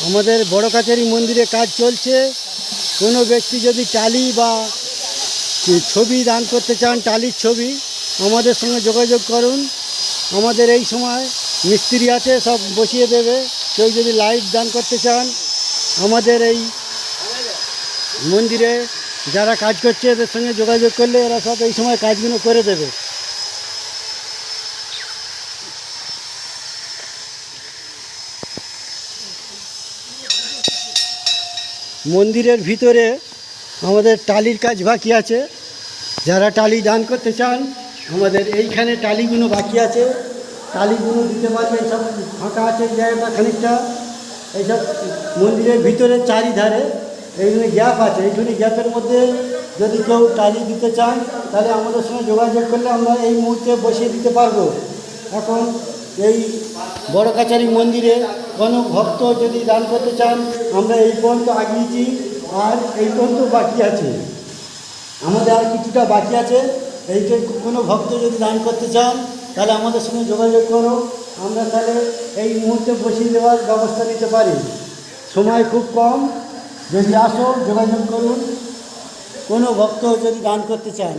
আমাদের বড় কাছারি মন্দিরে কাজ চলছে। কোনো ব্যক্তি যদি টালি বা ছবি দান করতে চান, টালির ছবি, আমাদের সঙ্গে যোগাযোগ করুন। আমাদের এই সময় মিস্ত্রি আছে, সব বসিয়ে দেবে। কেউ যদি লাইভ দান করতে চান, আমাদের এই মন্দিরে যারা কাজ করছে এদের সঙ্গে যোগাযোগ করলে এরা সব এই সময় কাজগুলো করে দেবে। মন্দিরের ভিতরে আমাদের টালির কাজ বাকি আছে। যারা টালি দান করতে চান, আমাদের এইখানে টালিগুলো বাকি আছে, টালিগুলো দিতে পারবে। এইসব ফাঁকা আছে জায়গাটা খানিকটা, এইসব মন্দিরের ভিতরে চারিধারে এইখানে গ্যাপ আছে। এইখানে গ্যাপের মধ্যে যদি কেউ টালি দিতে চান তাহলে আমাদের সঙ্গে যোগাযোগ করলে আমরা এই মুহূর্তে বসিয়ে দিতে পারবো। এখন এই বড় কাছারি মন্দিরে কোনো ভক্ত যদি দান করতে চান, আমরা এই পর্যন্ত আগিয়েছি, আর এই পর্যন্ত বাকি আছে। আমাদের আর কিছুটা বাকি আছে। এইটা কোনো ভক্ত যদি দান করতে চান তাহলে আমাদের সঙ্গে যোগাযোগ করো, আমরা তাহলে এই মুহূর্তে বসিয়ে দেওয়ার ব্যবস্থা নিতে পারি। সময় খুব কম, যদি আসো যোগাযোগ করুন কোনো ভক্ত যদি দান করতে চান।